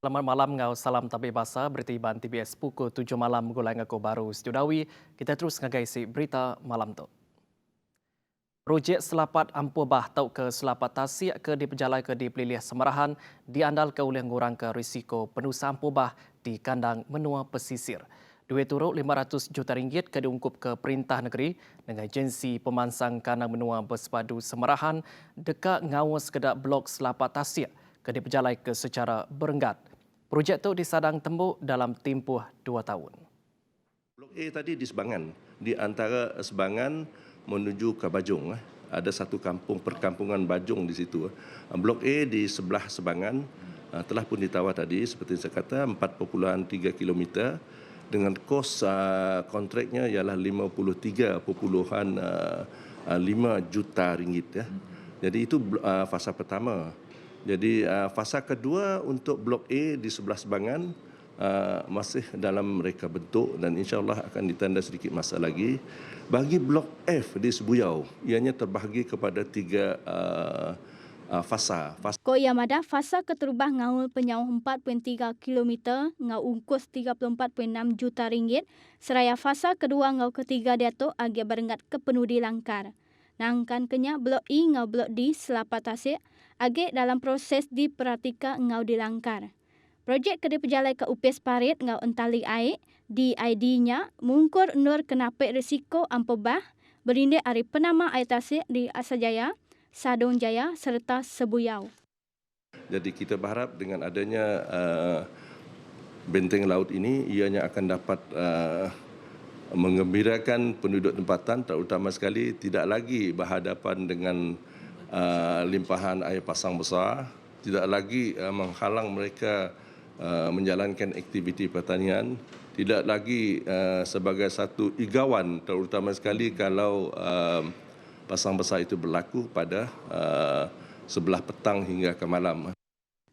Selamat malam, ngau salam tabik bahasa berita Iban TBS pukul 7 malam gulai ngako baru Studio Dawi. Kita terus ngagai si berita malam tu. Projek selapat ampuh bah tau ke selapat tasik ke di pejalai ke di pelilih semarahan diandalkan oleh ngurang ke risiko penusa ampuh bah di kandang menua pesisir. Duit turut 500 juta ringgit ke diungkup ke Perintah Negeri dengan agensi pemansang kandang menua bersepadu semarahan dekat ngawas kedak blok selapat tasik ke di pejalai ke secara berenggat. Projek itu disadang tembuk dalam tempoh 2 tahun. Blok A tadi di Sebangan, di antara Sebangan menuju ke Bajong. Ada satu kampung perkampungan Bajong di situ. Blok A di sebelah Sebangan telah pun ditawar tadi seperti saya kata 4.3 km dengan kos kontraknya ialah 53.5 juta ringgit ya. Jadi itu fasa pertama. Jadi fasa kedua untuk blok A di sebelah Sebangan masih dalam reka bentuk dan insya-Allah akan ditanda sedikit masa lagi. Bagi blok F di Sebuyau, ianya terbahagi kepada 3 fasa. Ko Yamada fasa keterubah ngaul penyauh 4.3 km ngau ungkus 34.6 juta ringgit seraya fasa kedua ngau ketiga dato agi berenggat ke penudi langkar. Nangkan kenya blok I ngau blok D selapat tasik agi dalam proses diperhatikan ngau di langkar. Projek kedi pejalai ke Upis Parit ngau entali air di ID-nya mungkur nur kenapik risiko ampobah berindek ari penama air tasik di Asajaya, Sadong Jaya serta Sebuyau. Jadi kita berharap dengan adanya benteng laut ini ianya akan dapat mengembirakan penduduk tempatan, terutama sekali tidak lagi berhadapan dengan limpahan air pasang besar, tidak lagi menghalang mereka menjalankan aktiviti pertanian, tidak lagi sebagai satu igawan, terutama sekali kalau pasang besar itu berlaku pada sebelah petang hingga ke malam.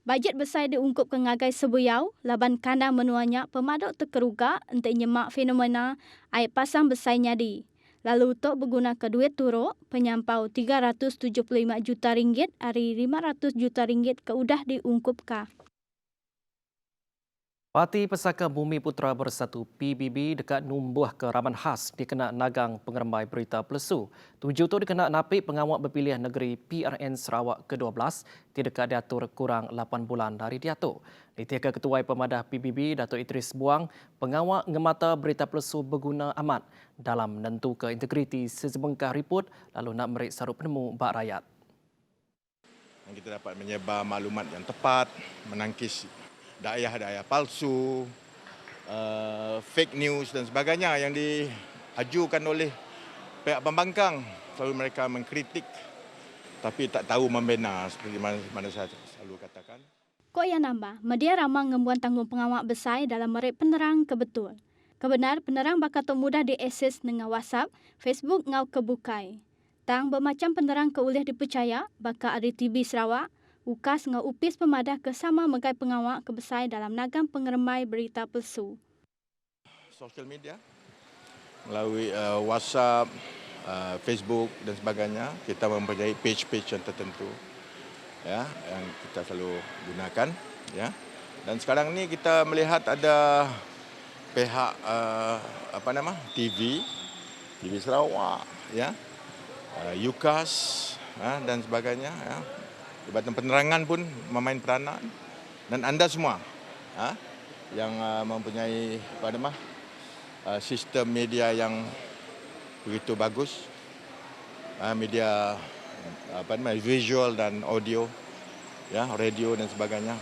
Bajet besar diungkup ke ngagai Sebuyau, laban kandang menuanya pemaduk terkeruga untuk nyemak fenomena air pasang besar nyadi. Lalu untuk berguna ke duit turuk, penyampau 375 juta ringgit hari 500 juta ringgit ke udah diungkup ka. Parti Pesaka Bumi Putra Bersatu PBB dekat numbuh ke Raman Khas dikena nagang pengeremai berita Pelesu. Tujuh tu dikena napik pengawal berpilihan negeri PRN Sarawak ke-12 di dekat diatur kurang 8 bulan dari diatur. Ditiaka Ketua Pemadah PBB Datuk Idris Buang, pengawal ngemata berita Pelesu berguna amat dalam menentu ke integriti sesebengkah riput lalu nak merik sarut penemu bak rakyat. Kita dapat menyebar maklumat yang tepat, menangkis daya-daya palsu, fake news dan sebagainya yang diajukan oleh pihak pembangkang. Selalu mereka mengkritik tapi tak tahu membina seperti mana saya selalu katakan. Ko yang nambah, media ramang ngembuan tanggung pengawal besar dalam merik penerang kebetul. Kebenar penerang bakal mudah diakses dengan WhatsApp, Facebook ngau kebukai. Tang bermacam penerang keulih dipercaya bakal ada TV Sarawak, UKAS ngau Upis Pemadah kesama megai pengawal kebesar dalam nagang pengeremai berita palsu. Sosial media melalui WhatsApp, Facebook dan sebagainya, kita mempunyai page-page yang tertentu ya yang kita selalu gunakan ya. Dan sekarang ni kita melihat ada pihak TV Sarawak ya, UKAS dan sebagainya ya. Jabatan Penerangan pun memain peranan dan anda semua yang mempunyai sistem media yang begitu bagus, media visual dan audio ya, radio dan sebagainya.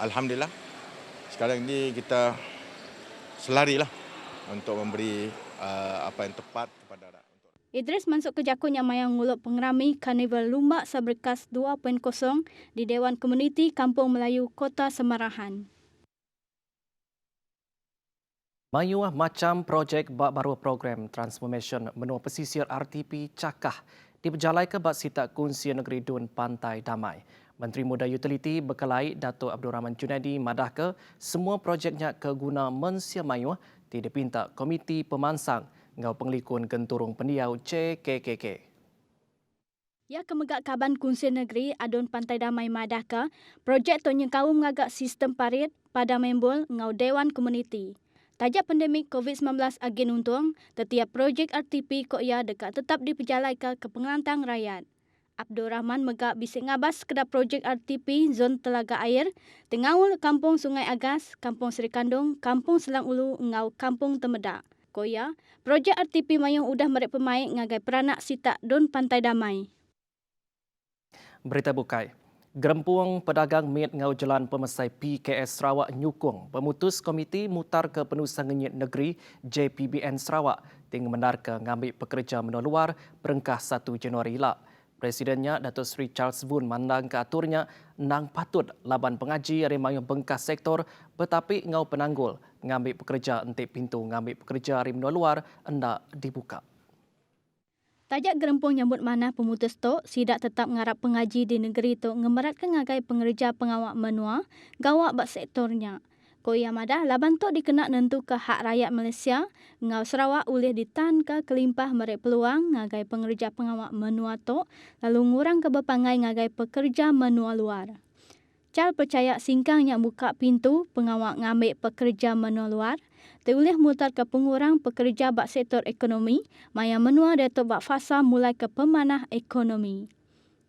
Alhamdulillah sekarang ini kita selarilah untuk memberi apa yang tepat kepada rakyat. Idris masuk ke jakun yang mayang nguluk pengerami Karnival Lumbak Seberkas 2.0 di Dewan Komuniti Kampung Melayu Kota Semarahan. Mayu macam projek bak baru program Transformation Menua Pesisir RTP Cakah diperjalai ke bak sitak kunci negeri Dun Pantai Damai. Menteri Muda Utiliti berkelai Datuk Abdul Rahman Junaidi madah ke semua projeknya ke guna mensia mayu tidak pinta Komiti Pemansang ngau penglikun genturung pendiau CKKK. Ya kemegak Kaban Kunsil Negeri Adun Pantai Damai Madaka, projek tok nyengkau mengagak sistem parit pada membol ngau Dewan Komuniti. Tajak pandemik COVID-19 agin untung, setiap projek RTP kok ia dekat tetap diperjalaikan ke pengelantang rakyat. Abdul Rahman megak bisik ngabas kedap projek RTP zon Telaga Air, Tengaul Kampung Sungai Agas, Kampung Seri Kandung, Kampung Selang Ulu ngau Kampung Temedak. Koya, projek RTP mayung udah merek pemain ngagai peranak sitak Dun Pantai Damai. Berita bukai. Gerempuang pedagang mit ngau jalan pemesai PKS Sarawak nyukung pemutus komiti mutar ke Penurusan Ngenyit Negeri JPBN Sarawak dengan menarka ngambil pekerja menua luar perengkah 1 Januari lah. Presidennya Datuk Seri Charles Boon mandang ke aturnya nang patut laban pengaji Rimayung Bengkas sektor betapi ngau penanggul ngambil pekerja entik pintu ngambil pekerja dari menua luar hendak dibuka. Tajak gerempung nyambut mana pemutus tok sidak tetap ngarap pengaji di negeri tok ngemeratkan ngagai pengerja pengawak menua gawak bak sektornya. Koya madah laban tok dikena nentu ke hak rakyat Malaysia ngau Sarawak boleh ditahan ke kelimpah merek peluang ngagai pengerja pengawak menua tok lalu ngurang ke bepangai ngagai pekerja menua luar. Cal percaya singkang yang buka pintu pengawak ngambil pekerja menua luar terulih mutar ke pengurang pekerja bak sektor ekonomi maya menua datuk bak fasa mulai ke pemanah ekonomi.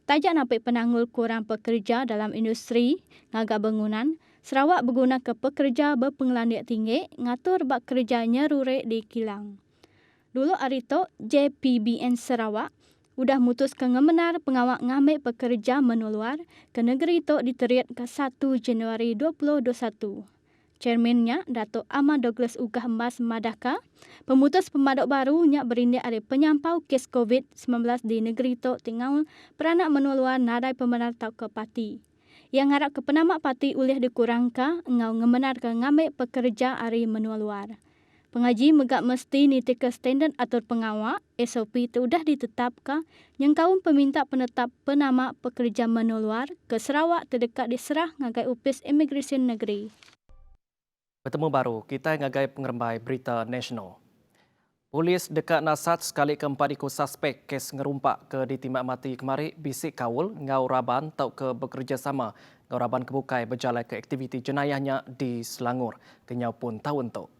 Tajak nampak penanggul kurang pekerja dalam industri ngagak bangunan, Sarawak berguna ke pekerja berpenglandiak tinggi ngatur bak kerja nyerurek di kilang. Dulu hari tu JPBN Sarawak udah mutuskan ngemenar pengawak ngambil pekerja menua luar ke negeri tu diteriak ke 1 Januari 2021. Chairmannya Datuk Ahmad Douglas Ugah Embas Madaka, pemutus pemadok baru nyak berindik ada penyampau kes COVID-19 di negeri tu tinggal peranak menua luar nadai pembenar tau ke parti. Yang harap ke penamak parti ulih dikurangkan ngau ngemenar ke ngambil pekerja ari menua luar. Pengaji megak mesti nitika standard atur pengawak SOP itu dah ditetapkan yang kaum peminta penetap penamak pekerja menua luar ke Sarawak terdekat diserah ngagai Opis Imigresen Negeri. Bertemu baru, kita ngagai pengerembai berita nasional. Polis dekat Nasat sekali keempat ikut suspek kes ngerumpak ke ditimbak mati kemari bisik kawul ngau Raban tau ke bekerjasama ngau Raban kebukai berjalan ke aktiviti jenayahnya di Selangor. Kenyau pun tahun tu.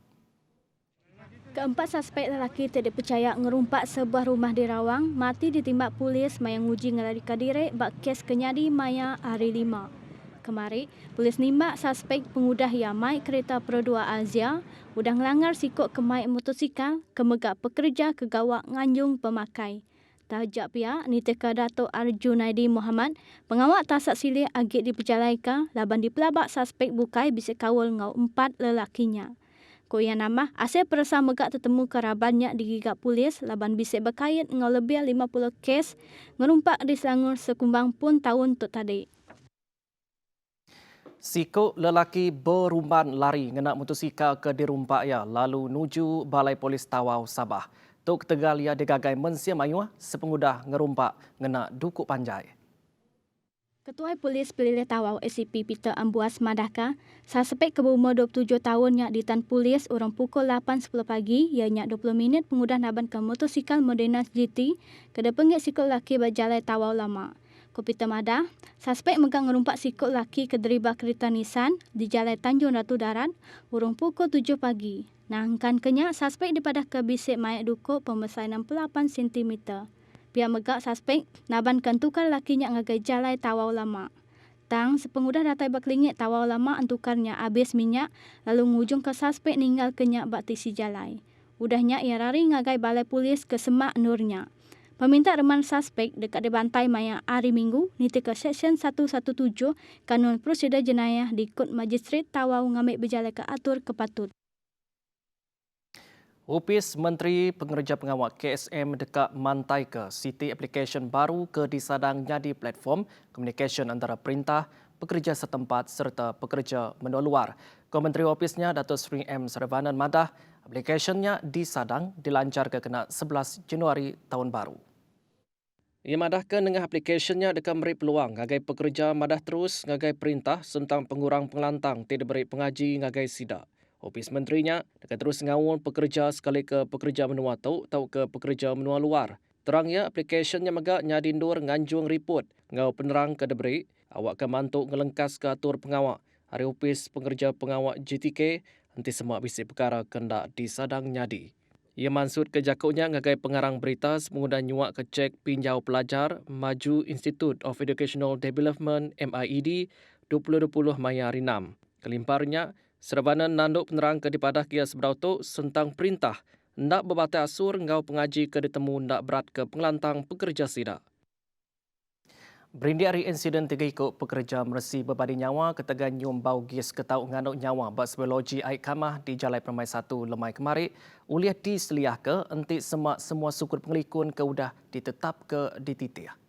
Keempat suspek lelaki tidak percaya ngerumpak sebuah rumah di Rawang mati ditimbak polis mayang uji ngelarikan diri bak kes kenyadi maya hari 5. Kemari, polis nimbak suspek pengudah yang mai kereta Pro 2 Azia udah ngelanggar sikok ke mai motosikal kemegak pekerja kegawak nganjung pemakai. Tajak pihak Niteka Datuk Arjunaidi Muhammad, pengawak tasak silih agit diperjalaikan laban dipelabak suspek bukai bisik kawul ngau 4 lelakinya. Koya nama asyik perasa megak tertemu kerabannya digigap polis laban bisik berkait ngau lebih 50 kes ngerumpak di Selangor sekumbang pun tahun tu tadi. Sikok lelaki berumban lari ngenak motosikal ke dirumpak ya lalu nuju Balai Polis Tawau Sabah. Tok Tegal ia digagai mensia mayuah sepengudah ngerumpak ngenak Dukuk Panjai. Ketua Polis Pelilih Tawau ACP Peter Ambuas Madaka, suspek berumur 27 tahun yang ditan polis orang pukul 8.10 pagi ianya 20 minit pengudah naban ke motosikal Modernas GT ke depengit sikok laki berjalai Tawau Lama. Kopita Madah, suspek megang ngerumpak sikok laki ke deriba kereta Nissan di Jalan Tanjung Ratu Darat, urung pukul 7 pagi. Nangkan kenyak, suspek dipadah ke bisik mayat dukuk pembesar 68 cm. Pihak megak suspek nabankan tukar lakinya ngagai Jalai Tawau Lama. Tang sepengudah datai baklingit Tawau Lama antukarnya habis minyak lalu ngujung ke suspek ninggal kenyak bak tisi Jalai. Udahnya ia lari ngagai Balai Polis ke Semak Nurnya. Peminta reman suspek dekat dibantai maya hari Minggu niti ke Seksyen 117 Kanun Prosedur Jenayah di Kod Magistrat Tawau ngambil berjalan ke atur kepatut. Opis Menteri Pengerja Pengawak KSM dekat mantai ke City Application baru ke disadang jadi platform komunikasi antara perintah, pekerja setempat serta pekerja menua luar. Menteri Opisnya Datuk Seri M. Saravanan Madah, aplikasinya disadang dilancar ke kena 11 Januari tahun baru. Ia madahkan dengan aplikasinya dekat beri peluang ngagai pekerja madah terus ngagai perintah tentang pengurang pengelantang tidak beri pengaji ngagai sida. Opis menterinya dekat terus ngawul pekerja sekali ke pekerja menua tau ke pekerja menua luar. Terangnya aplikasinya megak nyadindur nganjung report ngau penerang ke deberi, awak ke mantuk ngelengkas ke atur pengawak. Hari upis pengerja pengawak GTK, nanti semua bisi perkara kendak disadang nyadi. Ia mansut ke jakutnya ngagai pengarang berita semengudang nyuak ke cek pinjau pelajar Maju Institute of Educational Development MIED 2020 Maya hari 6. Kelimparnya, Serabana nanduk penerang ke dipadah kia seberautuk sentang perintah ndak berbatai asur ngau pengaji ke ditemu ndak berat ke pengelantang pekerja sidak. Berindi hari insiden tiga ikut pekerja meresi berbadi nyawa ketegan nyum bau gas ketau nganuk nyawa bak biologi air kamah di Jalai Permai 1 Lemai Kemarik uliah diseliah ke entik semak semua sukur pengelikun ke udah ditetap ke dititia.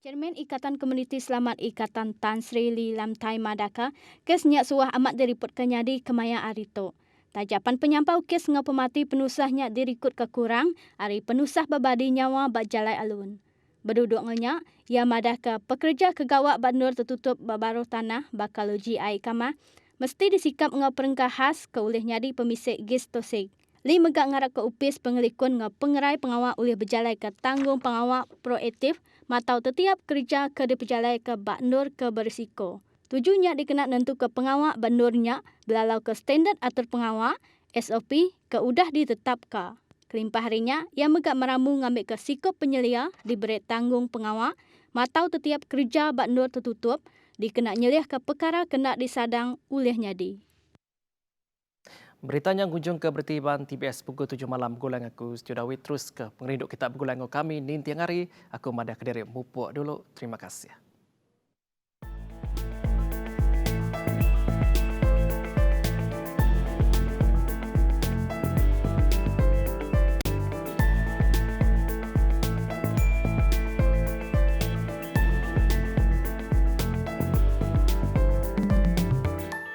Chairman Ikatan Komuniti Selamat Ikatan Tan Sri Lee Lam Thai Madaka kes nyak suah amat diriput kenyadi kemaya arito. Tajapan penyampau kes ngau pemati penusahnya dirikut kekurang ari penusah berbadi nyawa bak Jalai Alun. Berduduk ngenyak, ia madaka pekerja kegawak bandur tertutup babaruh tanah bakalogi air kamah mesti disikap ngau perengkah khas ke ulih nyadi pemisik gas tosik. Li megak ngarak ke upis pengelikun ngau pengerai pengawak ulih berjalai ke tanggung pengawak proaktif matau setiap kerja ke diperjalai ke bandur ke berisiko. Tujuannya dikena nentu ke pengawak bandurnya belalau ke standard atur pengawak SOP ke udah ditetap ke. Kelimpah harinya, ia megak meramu ngambil ke sikap penyelia diberi tanggung pengawak matau setiap kerja bandur tertutup dikena nyeliah ke perkara kena disadang ulih nyadi. Beritanya kunjung ke bertiban TBS pukul 7 malam gulang aku Studawi terus ke pengerinduk kita bergulang kami nin tiang hari aku madah kediri mupuk dulu. Terima kasih.